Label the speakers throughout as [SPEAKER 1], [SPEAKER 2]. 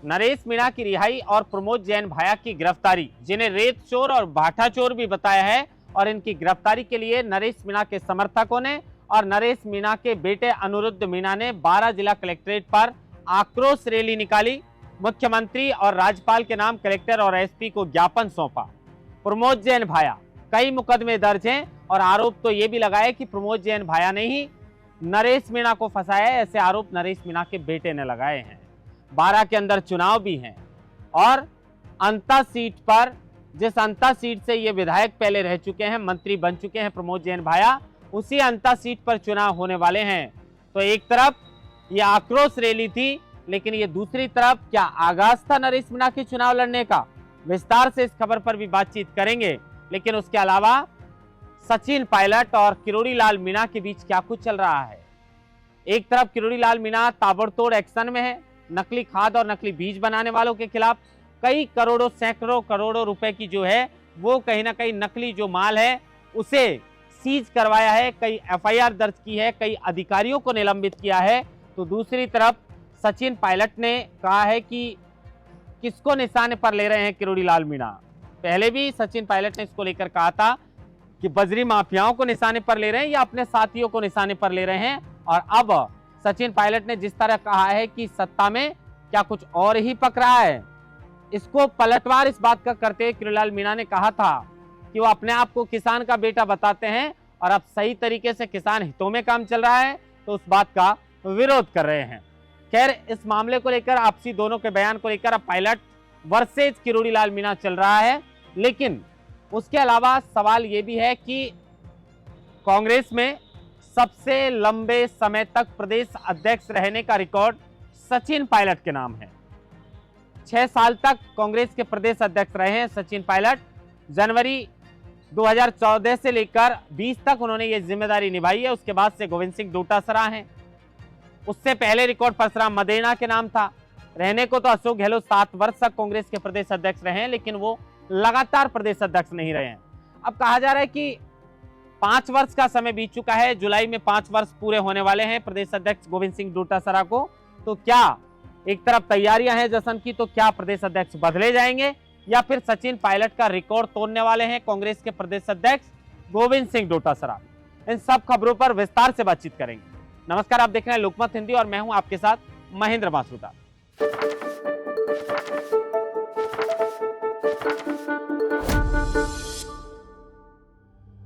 [SPEAKER 1] नरेश मीणा की रिहाई और प्रमोद जैन भाया की गिरफ्तारी, जिन्हें रेत चोर और भाटा चोर भी बताया है, और इनकी गिरफ्तारी के लिए नरेश मीणा के समर्थकों ने और नरेश मीणा के बेटे अनिरुद्ध मीणा ने 12 जिला कलेक्ट्रेट पर आक्रोश रैली निकाली। मुख्यमंत्री और राज्यपाल के नाम कलेक्टर और एसपी को ज्ञापन सौंपा। प्रमोद जैन भाया, कई मुकदमे दर्ज हैं और आरोप तो यह भी लगाए कि प्रमोद जैन भाया ने ही नरेश मीणा को फंसाया है। ऐसे आरोप नरेश मीणा के बेटे ने लगाए हैं। 12 के अंदर चुनाव भी हैं और अंता सीट पर, जिस अंता सीट से ये विधायक पहले रह चुके हैं, मंत्री बन चुके हैं प्रमोद जैन भाया, उसी अंता सीट पर चुनाव होने वाले हैं। तो एक तरफ ये आक्रोश रैली थी, लेकिन ये दूसरी तरफ क्या आगाज था नरेश मीणा के चुनाव लड़ने का? विस्तार से इस खबर पर भी बातचीत करेंगे। लेकिन उसके अलावा सचिन पायलट और किरोड़ी लाल मीणा के बीच क्या कुछ चल रहा है? एक तरफ किरोड़ी लाल मीणा ताबड़तोड़ एक्शन में है, नकली खाद और नकली बीज बनाने वालों के खिलाफ कई करोड़ों, सैकड़ों करोड़ों रुपए की जो है वो कहीं ना कहीं नकली जो माल है उसे सीज करवाया है, कई एफआईआर दर्ज की है, कई अधिकारियों को निलंबित किया है। तो दूसरी तरफ सचिन पायलट ने कहा है कि किसको निशाने पर ले रहे हैं किरोड़ी लाल मीणा। पहले भी सचिन पायलट ने इसको लेकर कहा था कि बजरी माफियाओं को निशाने पर ले रहे हैं या अपने साथियों को निशाने पर ले रहे हैं। और अब सचिन पायलट ने जिस तरह कहा है कि सत्ता में क्या कुछ और ही पक रहा है, इसको पलटवार इस बात का करते हुए किरोड़ी लाल मीणा ने कहा था कि वो अपने आप को किसान का बेटा बताते हैं और अब सही तरीके से किसान हितों में काम चल रहा है तो उस बात का विरोध कर रहे हैं। खैर, इस मामले को लेकर, आपसी दोनों के बयान को लेकर अब पायलट वर्सेज किरोड़ी लाल मीणा चल रहा है। लेकिन उसके अलावा सवाल यह भी है कि कांग्रेस में सबसे लंबे समय तक प्रदेश अध्यक्ष रहने का रिकॉर्ड सचिन पायलट के नाम है। 6 साल तक कांग्रेस के प्रदेश अध्यक्ष रहे हैं सचिन पायलट। जनवरी 2014 से लेकर 20 तक उन्होंने ये जिम्मेदारी निभाई है। उसके बाद से गोविंद सिंह डोटासरा हैं। उससे पहले रिकॉर्ड परशुराम मदेना के नाम था। रहने को तो अशोक गहलोत 7 वर्ष तक कांग्रेस के प्रदेश अध्यक्ष रहे हैं, लेकिन वो लगातार प्रदेश अध्यक्ष नहीं रहे हैं। अब कहा जा रहा है कि 5 वर्ष का समय बीत चुका है, जुलाई में 5 वर्ष पूरे होने वाले हैं प्रदेश अध्यक्ष गोविंद सिंह डोटासरा को। तो क्या एक तरफ तैयारियां हैं जश्न की, तो क्या प्रदेश अध्यक्ष बदले जाएंगे या फिर सचिन पायलट का रिकॉर्ड तोड़ने वाले हैं कांग्रेस के प्रदेश अध्यक्ष गोविंद सिंह डोटासरा? इन सब खबरों पर विस्तार से बातचीत करेंगे। नमस्कार, आप देख रहे हैं लोकमत हिंदी और मैं हूं आपके साथ महेंद्र बासुदा।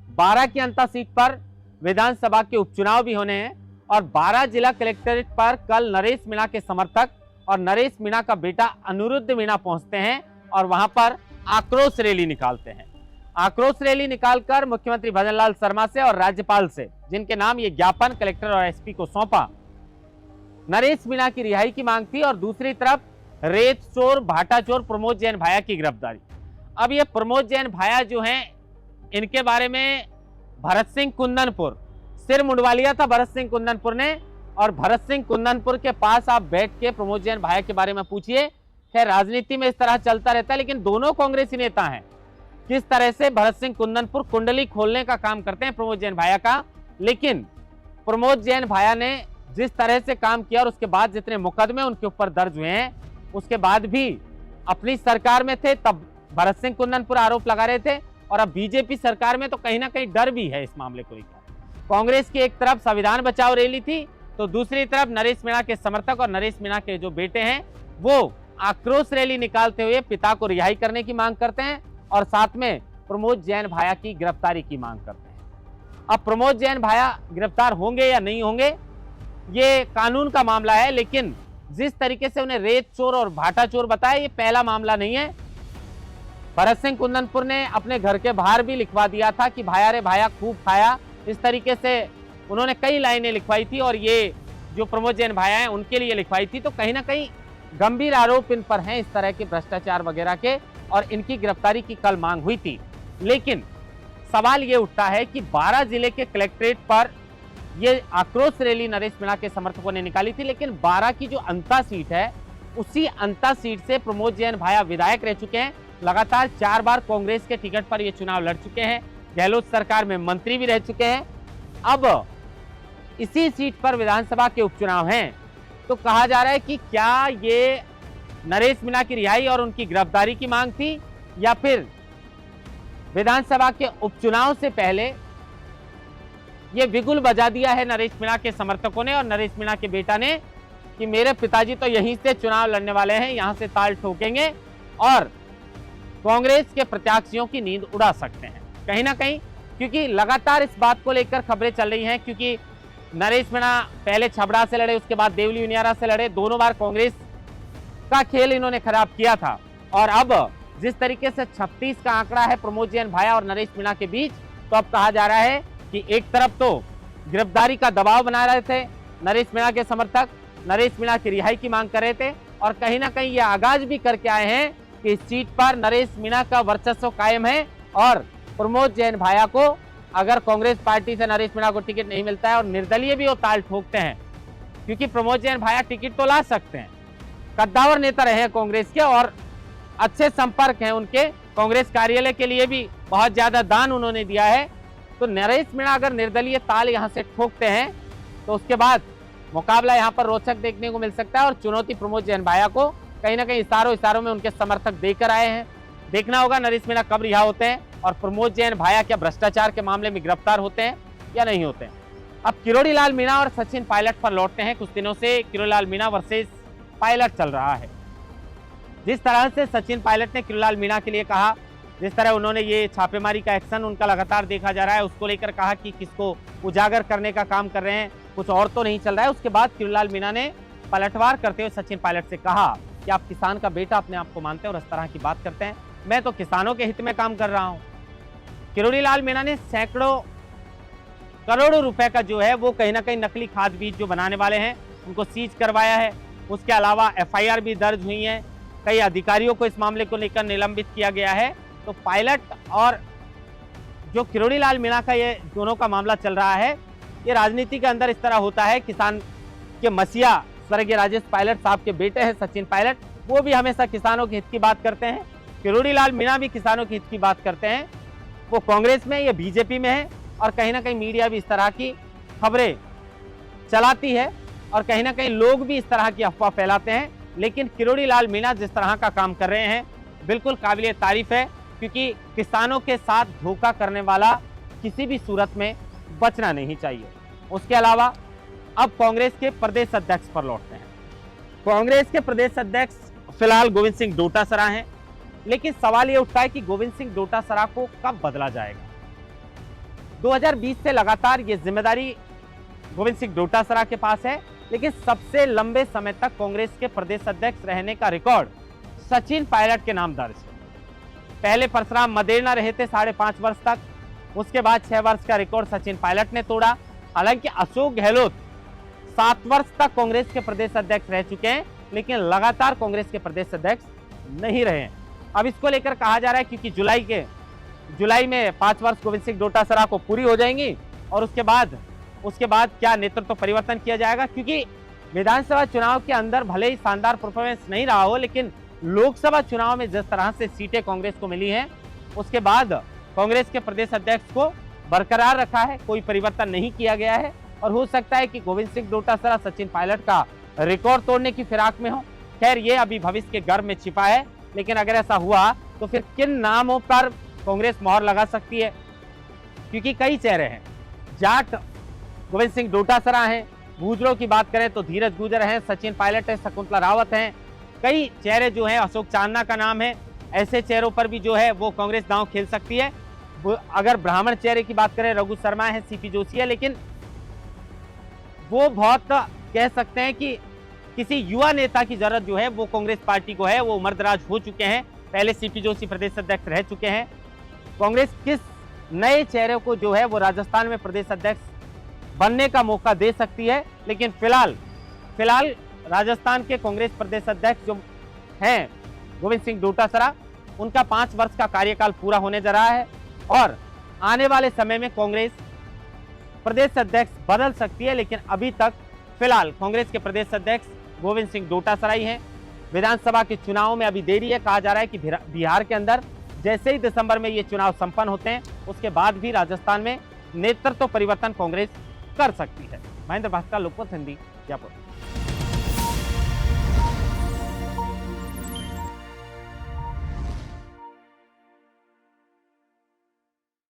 [SPEAKER 1] बारह की अंता सीट पर विधानसभा के उपचुनाव भी होने हैं और 12 जिला कलेक्ट्रेट पर कल नरेश मीणा के समर्थक और नरेश मीणा का बेटा अनिरुद्ध मीणा पहुंचते हैं और वहां पर आक्रोश रैली निकालते हैं। आक्रोश रैली निकालकर मुख्यमंत्री भजनलाल शर्मा से और राज्यपाल से, जिनके नाम ये ज्ञापन कलेक्टर और एसपी को सौंपा, नरेश मीणा की रिहाई की मांग थी और दूसरी तरफ रेत चोर, भाटा चोर प्रमोद जैन भाया की गिरफ्तारी। अब ये प्रमोद जैन भाया जो हैं, इनके बारे में भरत सिंह कुंदनपुर सिर मुंडवा लिया था भरत सिंह कुंदनपुर ने, और भरत सिंह कुंदनपुर के पास आप बैठ के प्रमोद जैन भाया के बारे में पूछिए। खैर, राजनीति में इस तरह चलता रहता है, लेकिन दोनों कांग्रेसी नेता हैं। किस तरह से भरत सिंह कुंदनपुर कुंडली खोलने का काम करते हैं प्रमोद जैन भाया का, लेकिन प्रमोद जैन भाया ने जिस तरह से काम किया और उसके बाद जितने मुकदमे उनके ऊपर दर्ज हुए हैं, उसके बाद भी अपनी सरकार में थे तब भरत सिंह कुंदनपुर आरोप लगा रहे थे और अब बीजेपी सरकार में तो कहीं ना कहीं डर भी है इस मामले को लेकर। कांग्रेस की एक तरफ संविधान बचाओ रैली थी तो दूसरी तरफ नरेश मीणा के समर्थक और नरेश मीणा के जो बेटे हैं वो आक्रोश रैली निकालते हुए पिता को रिहाई करने की मांग करते हैं और साथ में प्रमोद जैन भाया की गिरफ्तारी की मांग करते हैं। अब प्रमोद जैन भाया गिरफ्तार होंगे या नहीं होंगे, ये कानून का मामला है, लेकिन जिस तरीके से उन्हें रेत चोर और भाटा चोर बताया, ये पहला मामला नहीं है। भरत सिंह कुंदनपुर ने अपने घर के बाहर भी लिखवा दिया था कि भाया रे भाया खूब खाया, इस तरीके से उन्होंने कई लाइनें लिखवाई थी और ये जो प्रमोद जैन भाया हैं उनके लिए लिखवाई थी। तो कहीं ना कहीं गंभीर आरोप इन पर हैं इस तरह के भ्रष्टाचार वगैरह के, और इनकी गिरफ्तारी की कल मांग हुई थी। लेकिन सवाल ये उठता है कि 12 जिले के कलेक्ट्रेट पर ये आक्रोश रैली नरेश मीणा के समर्थकों ने निकाली थी, लेकिन 12 की जो अंता सीट है उसी अंता सीट से प्रमोद जैन भाया विधायक रह चुके हैं। लगातार 4 बार कांग्रेस के टिकट पर ये चुनाव लड़ चुके हैं, गहलोत सरकार में मंत्री भी रह चुके हैं। अब इसी सीट पर विधानसभा के उपचुनाव हैं, तो कहा जा रहा है कि क्या ये नरेश मीणा की रिहाई और उनकी गिरफ्तारी की मांग थी, या फिर विधानसभा के उपचुनाव से पहले ये बिगुल बजा दिया है नरेश मीणा के समर्थकों ने और नरेश मीणा के बेटा ने कि मेरे पिताजी तो यहीं से चुनाव लड़ने वाले हैं, यहां से ताल ठोकेंगे और कांग्रेस के प्रत्याशियों की नींद उड़ा सकते हैं कहीं ना कहीं, क्योंकि लगातार इस बात को लेकर खबरें चल रही हैं। क्योंकि नरेश मीणा पहले छबड़ा से लड़े, उसके बाद देवली उनियारा से लड़े, दोनों बार कांग्रेस का खेल इन्होंने खराब किया था। और अब जिस तरीके से 36 का आंकड़ा है प्रमोद जैन भाया और नरेश मीणा के बीच, तो अब कहा जा रहा है कि एक तरफ तो गिरफ्तारी का दबाव बना रहे थे नरेश मीणा के समर्थक, नरेश मीणा की रिहाई की मांग कर रहे थे, और कहीं ना कहीं ये आगाज भी करके आए हैं कि इस सीट पर नरेश मीणा का वर्चस्व कायम है और प्रमोद जैन भाया को अगर कांग्रेस पार्टी से नरेश मीणा को टिकट नहीं मिलता है और निर्दलीय भी वो ताल ठोकते हैं, क्योंकि प्रमोद जैन भाया टिकट तो ला सकते हैं, कद्दावर नेता रहे हैं कांग्रेस के और अच्छे संपर्क हैं उनके, कांग्रेस कार्यालय के लिए भी बहुत ज्यादा दान उन्होंने दिया है। तो नरेश मीणा अगर निर्दलीय ताल यहां से ठोकते हैं तो उसके बाद मुकाबला यहां पर रोचक देखने को मिल सकता है और चुनौती प्रमोद जैन भाया को कहीं ना कहीं इशारों में उनके समर्थक देकर आए हैं। देखना होगा नरेश मीणा कब रिहा होते हैं और प्रमोद जैन भाया क्या भ्रष्टाचार के मामले में गिरफ्तार होते हैं या नहीं होते हैं। अब किरोड़ी लाल मीणा और सचिन पायलट पर लौटते हैं। कुछ दिनों से किरोड़ी लाल मीणा वर्सेस पायलट चल रहा है। जिस तरह से सचिन पायलट ने किरोड़ी लाल मीणा के लिए कहा, जिस तरह उन्होंने ये छापेमारी का एक्शन उनका लगातार देखा जा रहा है, उसको लेकर कहा कि किसको उजागर करने का काम कर रहे हैं, कुछ और तो नहीं चल रहा है। उसके बाद किरोड़ी लाल मीणा ने पलटवार करते हुए सचिन पायलट से कहा कि आप किसान का बेटा अपने आप को मानते हैं और इस तरह की बात करते हैं, मैं तो किसानों के हित में काम कर रहा हूं। किरोड़ी लाल मीणा ने सैकड़ों करोड़ों रुपए का जो है वो कहीं ना कहीं नकली खाद बीज जो बनाने वाले हैं उनको सीज करवाया है। उसके अलावा एफआईआर भी दर्ज हुई है, कई अधिकारियों को इस मामले को लेकर निलंबित किया गया है। तो पायलट और जो किरोड़ी लाल मीणा का ये दोनों का मामला चल रहा है, ये राजनीति के अंदर इस तरह होता है। किसान के मसीहा स्वर्गीय राजेश पायलट साहब के बेटे हैं सचिन पायलट, वो भी हमेशा किसानों के हित की बात करते हैं। किरोड़ी लाल मीणा भी किसानों के हित की बात करते हैं। वो कांग्रेस में या बीजेपी में है और कहीं ना कहीं मीडिया भी इस तरह की खबरें चलाती है और कहीं ना कहीं लोग भी इस तरह की अफवाह फैलाते हैं। लेकिन किरोड़ी लाल मीणा जिस तरह का काम कर रहे हैं बिल्कुल काबिल तारीफ है, क्योंकि किसानों के साथ धोखा करने वाला किसी भी सूरत में बचना नहीं चाहिए। उसके अलावा अब कांग्रेस के प्रदेश अध्यक्ष पर लौटते हैं। कांग्रेस के प्रदेश अध्यक्ष फिलहाल गोविंद सिंह डोटासरा हैं, लेकिन सवाल ये उठता है कि गोविंद सिंह डोटासरा को कब बदला जाएगा। 2020 से लगातार ये जिम्मेदारी गोविंद सिंह डोटासरा के पास है, लेकिन सबसे लंबे समय तक कांग्रेस के प्रदेश अध्यक्ष रहने का रिकॉर्ड सचिन पायलट के नाम दर्ज है। पहले परशुराम मदेरना रहे थे 5.5 वर्ष तक, उसके बाद 6 वर्ष का रिकॉर्ड सचिन पायलट ने तोड़ा। हालांकि अशोक गहलोत 7 वर्ष तक कांग्रेस के प्रदेश अध्यक्ष रह चुके हैं, लेकिन लगातार कांग्रेस के प्रदेश अध्यक्ष नहीं रहे हैं। अब इसको लेकर कहा जा रहा है क्योंकि जुलाई में 5 वर्ष गोविंद सिंह डोटासरा को पूरी हो जाएंगी और उसके बाद क्या नेतृत्व परिवर्तन किया जाएगा, क्योंकि विधानसभा चुनाव के अंदर भले ही शानदार परफॉर्मेंस नहीं रहा हो, लेकिन लोकसभा चुनाव में जिस तरह से सीटें कांग्रेस को मिली हैं, उसके बाद कांग्रेस के प्रदेश अध्यक्ष को बरकरार रखा है, कोई परिवर्तन नहीं किया गया है। और हो सकता है कि गोविंद सिंह डोटासरा सचिन पायलट का रिकॉर्ड तोड़ने की फिराक में हो। खैर ये अभी भविष्य के गर्भ में छिपा है, लेकिन अगर ऐसा हुआ तो फिर किन नामों पर कांग्रेस मोहर लगा सकती है, क्योंकि कई चेहरे हैं। जाट गोविंद सिंह डोटासरा हैं, गुजरों की बात करें तो धीरज गुजर हैं, सचिन पायलट है, शकुंतला रावत हैं, कई चेहरे जो हैं, अशोक चांदना का नाम है। ऐसे चेहरों पर भी जो है वो कांग्रेस दांव खेल सकती है। अगर ब्राह्मण चेहरे की बात करें, रघु शर्मा है, सीपी जोशी है, लेकिन वो बहुत कह सकते हैं कि किसी युवा नेता की जरूरत जो है वो कांग्रेस पार्टी को है। वो उम्रदराज हो चुके हैं, पहले सीपी जोशी प्रदेश अध्यक्ष रह चुके हैं। कांग्रेस किस नए चेहरे को जो है वो राजस्थान में प्रदेश अध्यक्ष बनने का मौका दे सकती है, लेकिन फिलहाल राजस्थान के कांग्रेस प्रदेश अध्यक्ष जो हैं गोविंद सिंह डोटासरा, उनका 5 वर्ष का कार्यकाल पूरा होने जा रहा है और आने वाले समय में कांग्रेस प्रदेश अध्यक्ष बदल सकती है। लेकिन अभी तक फिलहाल कांग्रेस के प्रदेश अध्यक्ष गोविंद सिंह डोटासरा ही हैं। विधानसभा के चुनाव में अभी देरी है। कहा जा रहा है कि बिहार के अंदर जैसे ही दिसंबर में ये चुनाव संपन्न होते हैं, उसके बाद भी राजस्थान में नेतृत्व परिवर्तन कांग्रेस कर सकती है। महेंद्र भास्कर, लोकमत हिंदी, जयपुर।